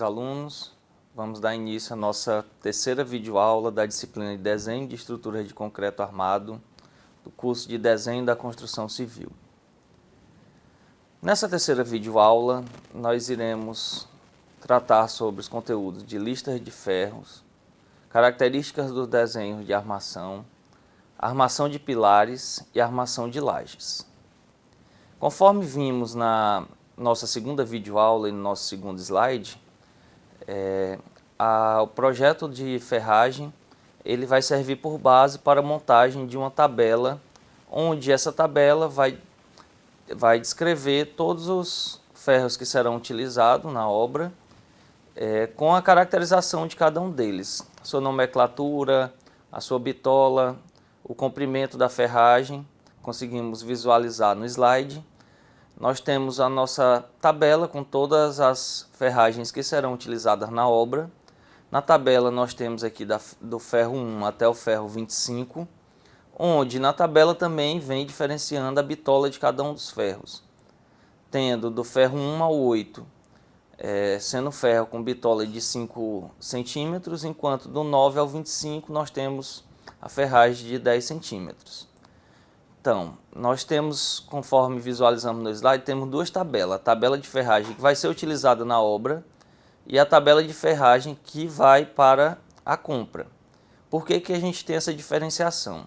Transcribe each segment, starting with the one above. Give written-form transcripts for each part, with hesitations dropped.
alunos. Vamos dar início à nossa terceira videoaula da disciplina de Desenho de Estruturas de Concreto Armado do curso de Desenho da Construção Civil. Nessa terceira videoaula, nós iremos tratar sobre os conteúdos de listas de ferros, características dos desenhos de armação, armação de pilares e armação de lajes. Conforme vimos na nossa segunda videoaula e no nosso segundo slide, o projeto de ferragem ele vai servir por base para a montagem de uma tabela, onde essa tabela vai descrever todos os ferros que serão utilizados na obra, com a caracterização de cada um deles, a sua nomenclatura, a sua bitola, o comprimento da ferragem, conseguimos visualizar no slide. Nós temos a nossa tabela com todas as ferragens que serão utilizadas na obra. Na tabela nós temos aqui do ferro 1 até o ferro 25, onde na tabela também vem diferenciando a bitola de cada um dos ferros, tendo do ferro 1 ao 8, sendo ferro com bitola de 5 centímetros, enquanto do 9 ao 25 nós temos a ferragem de 10 centímetros. Então, nós temos, conforme visualizamos no slide, temos duas tabelas. A tabela de ferragem que vai ser utilizada na obra e a tabela de ferragem que vai para a compra. Por que que a gente tem essa diferenciação?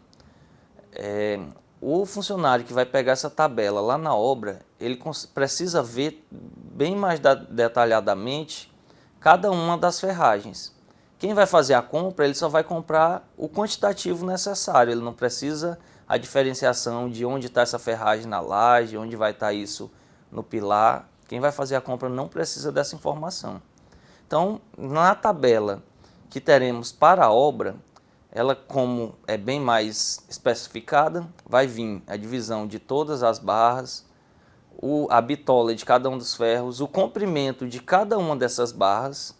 O funcionário que vai pegar essa tabela lá na obra, ele precisa ver bem mais detalhadamente cada uma das ferragens. Quem vai fazer a compra, ele só vai comprar o quantitativo necessário, ele não precisa a diferenciação de onde está essa ferragem na laje, onde vai estar isso no pilar. Quem vai fazer a compra não precisa dessa informação. Então, na tabela que teremos para a obra, ela, como é bem mais especificada, vai vir a divisão de todas as barras, a bitola de cada um dos ferros, o comprimento de cada uma dessas barras,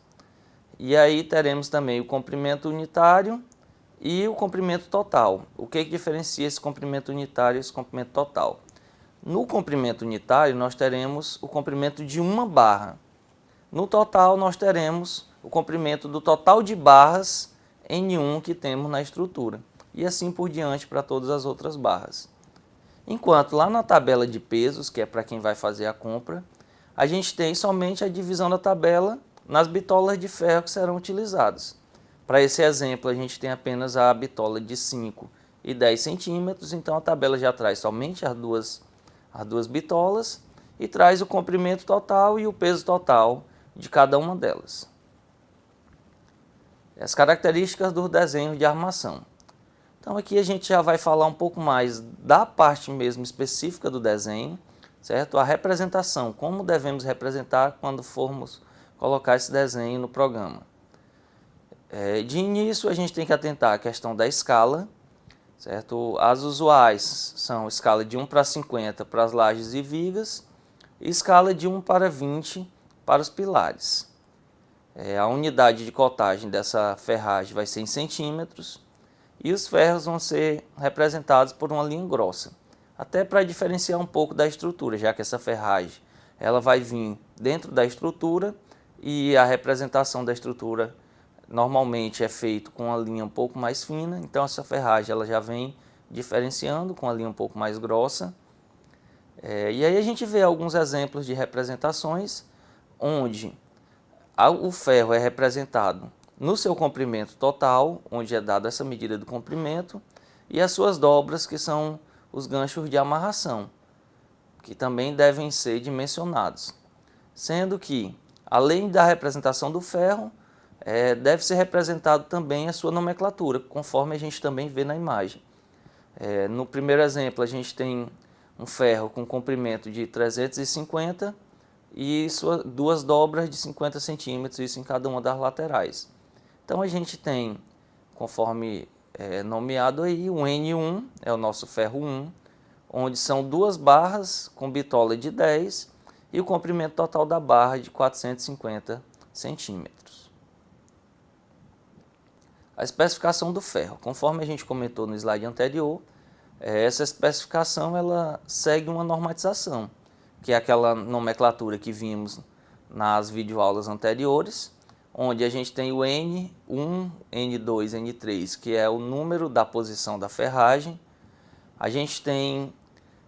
e aí teremos também o comprimento unitário e o comprimento total. O que diferencia esse comprimento unitário e esse comprimento total? No comprimento unitário nós teremos o comprimento de uma barra. No total nós teremos o comprimento do total de barras N1 que temos na estrutura. E assim por diante para todas as outras barras. Enquanto lá na tabela de pesos, que é para quem vai fazer a compra, a gente tem somente a divisão da tabela nas bitolas de ferro que serão utilizadas. Para esse exemplo, a gente tem apenas a bitola de 5 e 10 centímetros, então a tabela já traz somente as duas bitolas e traz o comprimento total e o peso total de cada uma delas. As características do desenho de armação. Então aqui a gente já vai falar um pouco mais da parte mesmo específica do desenho, certo? A representação, como devemos representar quando formos colocar esse desenho no programa. De início, a gente tem que atentar à questão da escala, certo? As usuais são escala de 1 para 50 para as lajes e vigas e escala de 1 para 20 para os pilares. A unidade de cotagem dessa ferragem vai ser em centímetros e os ferros vão ser representados por uma linha grossa, até para diferenciar um pouco da estrutura, já que essa ferragem ela vai vir dentro da estrutura e a representação da estrutura normalmente é feito com uma linha um pouco mais fina, então essa ferragem ela já vem diferenciando com a linha um pouco mais grossa. E aí a gente vê alguns exemplos de representações onde o ferro é representado no seu comprimento total, onde é dada essa medida do comprimento, e as suas dobras, que são os ganchos de amarração, que também devem ser dimensionados. Sendo que, além da representação do ferro, deve ser representado também a sua nomenclatura, conforme a gente também vê na imagem. No primeiro exemplo, a gente tem um ferro com comprimento de 350 e duas dobras de 50 centímetros, isso em cada uma das laterais. Então a gente tem, conforme nomeado aí, o N1 é o nosso ferro 1, onde são duas barras com bitola de 10 e o comprimento total da barra de 450 centímetros. A especificação do ferro, conforme a gente comentou no slide anterior, essa especificação ela segue uma normatização, que é aquela nomenclatura que vimos nas videoaulas anteriores, onde a gente tem o N1, N2, N3, que é o número da posição da ferragem. A gente tem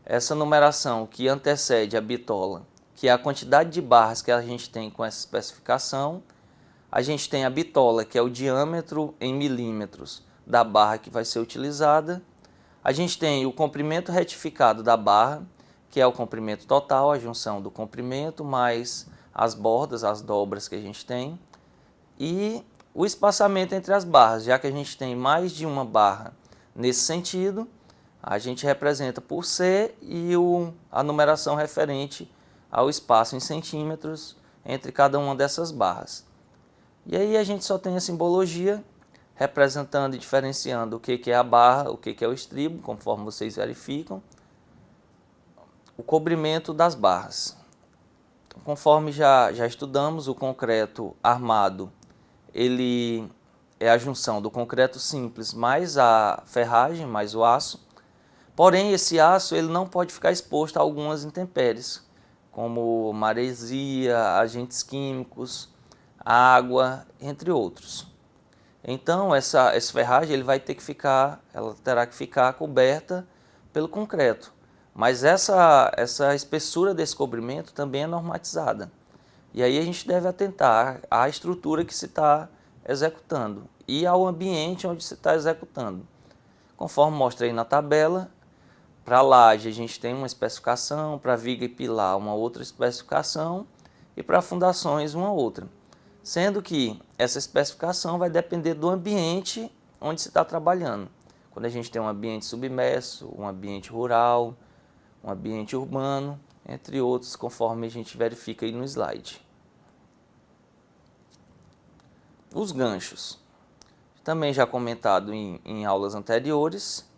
essa numeração que antecede a bitola, que é a quantidade de barras que a gente tem com essa especificação. A gente tem a bitola, que é o diâmetro em milímetros da barra que vai ser utilizada. A gente tem o comprimento retificado da barra, que é o comprimento total, a junção do comprimento mais as bordas, as dobras que a gente tem. E o espaçamento entre as barras, já que a gente tem mais de uma barra nesse sentido, a gente representa por C e a numeração referente ao espaço em centímetros entre cada uma dessas barras. E aí a gente só tem a simbologia representando e diferenciando o que é a barra, o que é o estribo, conforme vocês verificam. O cobrimento das barras. Então, conforme já estudamos, o concreto armado, ele é a junção do concreto simples mais a ferragem, mais o aço. Porém, esse aço ele não pode ficar exposto a algumas intempéries, como maresia, agentes químicos, água, entre outros. Então, essa ferragem ela terá que ficar coberta pelo concreto. Mas essa espessura desse cobrimento também é normatizada. E aí a gente deve atentar à estrutura que se está executando e ao ambiente onde se está executando. Conforme mostra aí na tabela, para a laje a gente tem uma especificação, para viga e pilar uma outra especificação e para fundações uma outra. Sendo que essa especificação vai depender do ambiente onde se está trabalhando. Quando a gente tem um ambiente submerso, um ambiente rural, um ambiente urbano, entre outros, conforme a gente verifica aí no slide. Os ganchos. Também já comentado em aulas anteriores,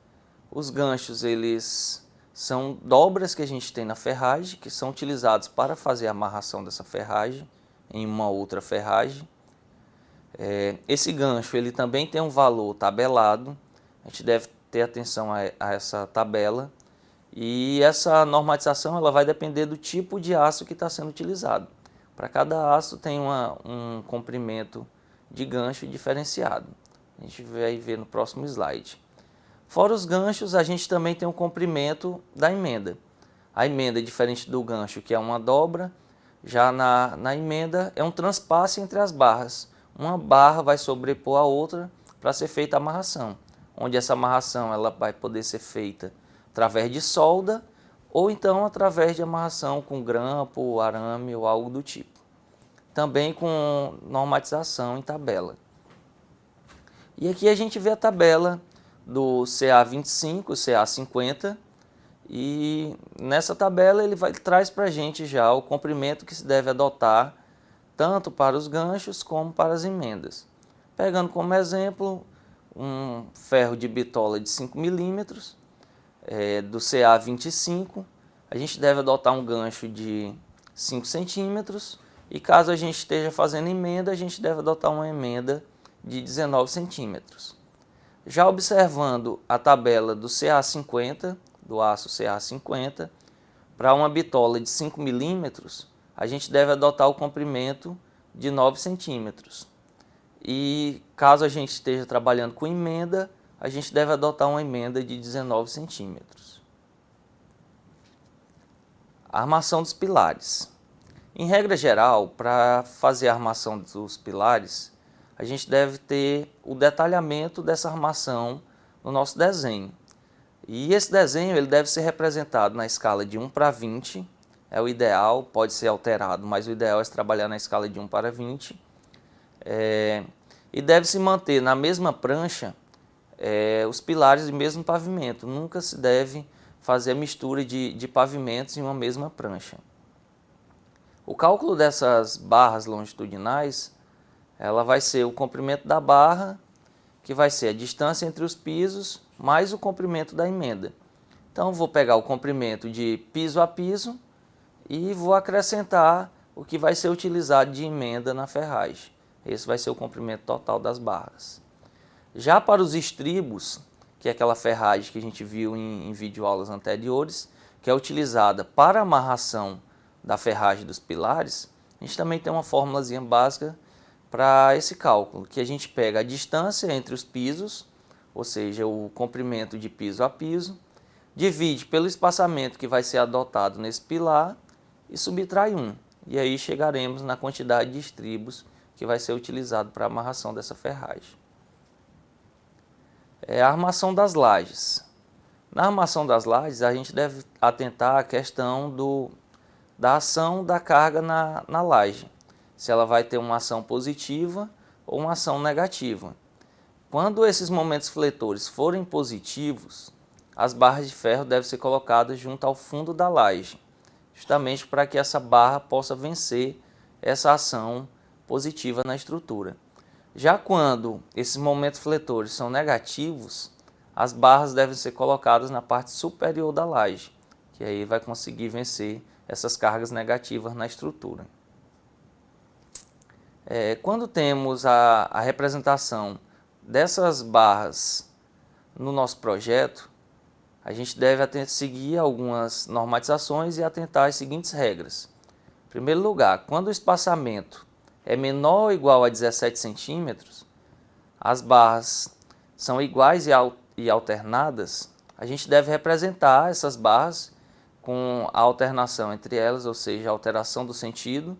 os ganchos eles são dobras que a gente tem na ferragem, que são utilizados para fazer a amarração dessa ferragem em uma outra ferragem. Esse gancho ele também tem um valor tabelado, a gente deve ter atenção a essa tabela, e essa normatização ela vai depender do tipo de aço que está sendo utilizado. Para cada aço tem um comprimento de gancho diferenciado. A gente vai ver no próximo slide. Fora os ganchos, a gente também tem o comprimento da emenda. A emenda é diferente do gancho, que é uma dobra. Já na emenda é um transpasse entre as barras. Uma barra vai sobrepor a outra para ser feita a amarração. Onde essa amarração ela vai poder ser feita através de solda ou então através de amarração com grampo, arame ou algo do tipo. Também com normatização em tabela. E aqui a gente vê a tabela do CA25, CA50, e nessa tabela ele traz para a gente já o comprimento que se deve adotar tanto para os ganchos como para as emendas. Pegando como exemplo um ferro de bitola de 5 milímetros, do CA25, a gente deve adotar um gancho de 5 centímetros, e caso a gente esteja fazendo emenda, a gente deve adotar uma emenda de 19 centímetros. Já observando a tabela do CA50, do aço CA50, para uma bitola de 5 milímetros, a gente deve adotar o comprimento de 9 centímetros. E caso a gente esteja trabalhando com emenda, a gente deve adotar uma emenda de 19 centímetros. A armação dos pilares. Em regra geral, para fazer a armação dos pilares, a gente deve ter o detalhamento dessa armação no nosso desenho. E esse desenho ele deve ser representado na escala de 1:20, é o ideal, pode ser alterado, mas o ideal é se trabalhar na escala de 1:20. E deve se manter na mesma prancha os pilares do mesmo pavimento. Nunca se deve fazer a mistura de pavimentos em uma mesma prancha. O cálculo dessas barras longitudinais, ela vai ser o comprimento da barra, que vai ser a distância entre os pisos, mais o comprimento da emenda. Então, vou pegar o comprimento de piso a piso e vou acrescentar o que vai ser utilizado de emenda na ferragem. Esse vai ser o comprimento total das barras. Já para os estribos, que é aquela ferragem que a gente viu em videoaulas anteriores, que é utilizada para a amarração da ferragem dos pilares, A gente também tem uma formulazinha básica para esse cálculo, que a gente pega a distância entre os pisos, ou seja, o comprimento de piso a piso, divide pelo espaçamento que vai ser adotado nesse pilar e subtrai 1. E aí chegaremos na quantidade de estribos que vai ser utilizado para a amarração dessa ferragem. A armação das lajes. Na armação das lajes, a gente deve atentar à questão da ação da carga na laje. Se ela vai ter uma ação positiva ou uma ação negativa. Quando esses momentos fletores forem positivos, as barras de ferro devem ser colocadas junto ao fundo da laje, justamente para que essa barra possa vencer essa ação positiva na estrutura. Já quando esses momentos fletores são negativos, as barras devem ser colocadas na parte superior da laje, que aí vai conseguir vencer essas cargas negativas na estrutura. Quando temos a representação dessas barras no nosso projeto, a gente deve seguir algumas normatizações e atentar às seguintes regras. Em primeiro lugar, quando o espaçamento é menor ou igual a 17 centímetros, as barras são iguais e alternadas, a gente deve representar essas barras com a alternação entre elas, ou seja, a alteração do sentido.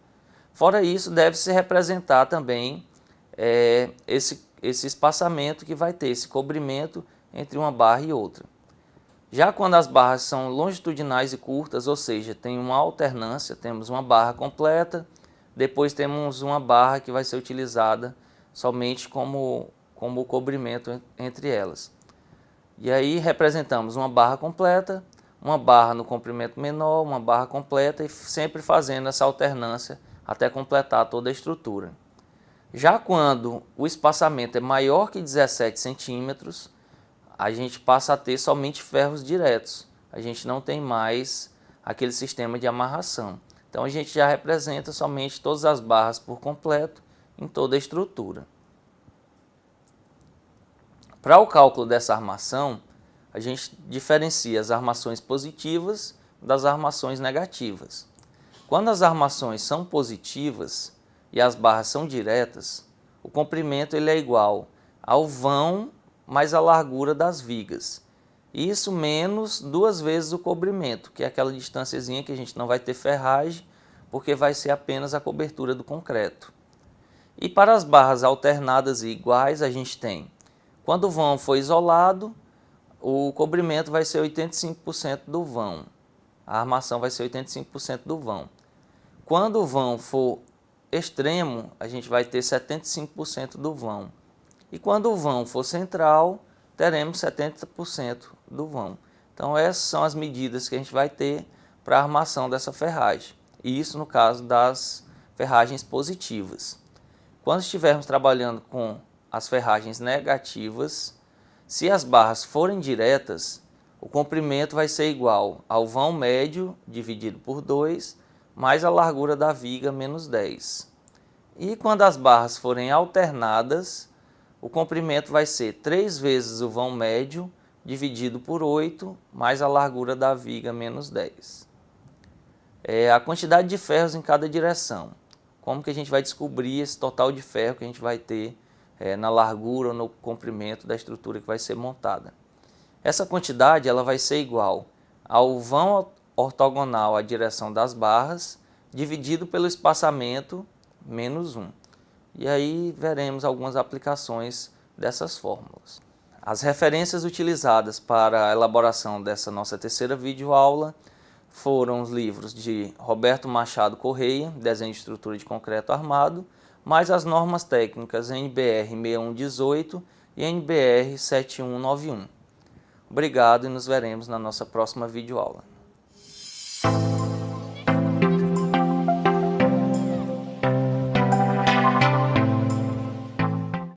Fora isso, deve-se representar também esse espaçamento que vai ter, esse cobrimento entre uma barra e outra. Já quando as barras são longitudinais e curtas, ou seja, tem uma alternância, temos uma barra completa, depois temos uma barra que vai ser utilizada somente como cobrimento entre elas. E aí representamos uma barra completa, uma barra no comprimento menor, uma barra completa e sempre fazendo essa alternância até completar toda a estrutura. Já quando o espaçamento é maior que 17 centímetros, a gente passa a ter somente ferros diretos. A gente não tem mais aquele sistema de amarração. Então a gente já representa somente todas as barras por completo em toda a estrutura. Para o cálculo dessa armação, a gente diferencia as armações positivas das armações negativas. Quando as armações são positivas e as barras são diretas, o comprimento ele é igual ao vão mais a largura das vigas. Isso menos 2 vezes o cobrimento, que é aquela distânciazinha que a gente não vai ter ferragem, porque vai ser apenas a cobertura do concreto. E para as barras alternadas e iguais, a gente tem, quando o vão for isolado, o cobrimento vai ser 85% do vão. A armação vai ser 85% do vão. Quando o vão for extremo, a gente vai ter 75% do vão. E quando o vão for central, teremos 70% do vão. Então essas são as medidas que a gente vai ter para a armação dessa ferragem. E isso no caso das ferragens positivas. Quando estivermos trabalhando com as ferragens negativas, se as barras forem diretas, o comprimento vai ser igual ao vão médio dividido por 2, mais a largura da viga menos 10. E quando as barras forem alternadas, o comprimento vai ser 3 vezes o vão médio dividido por 8, mais a largura da viga menos 10. A quantidade de ferros em cada direção. Como que a gente vai descobrir esse total de ferro que a gente vai ter na largura ou no comprimento da estrutura que vai ser montada? Essa quantidade ela vai ser igual ao vão ortogonal à direção das barras, dividido pelo espaçamento menos 1. E aí veremos algumas aplicações dessas fórmulas. As referências utilizadas para a elaboração dessa nossa terceira videoaula foram os livros de Roberto Machado Correia, Desenho de Estrutura de Concreto Armado, mais as normas técnicas NBR 6118 e NBR 7191. Obrigado e nos veremos na nossa próxima videoaula.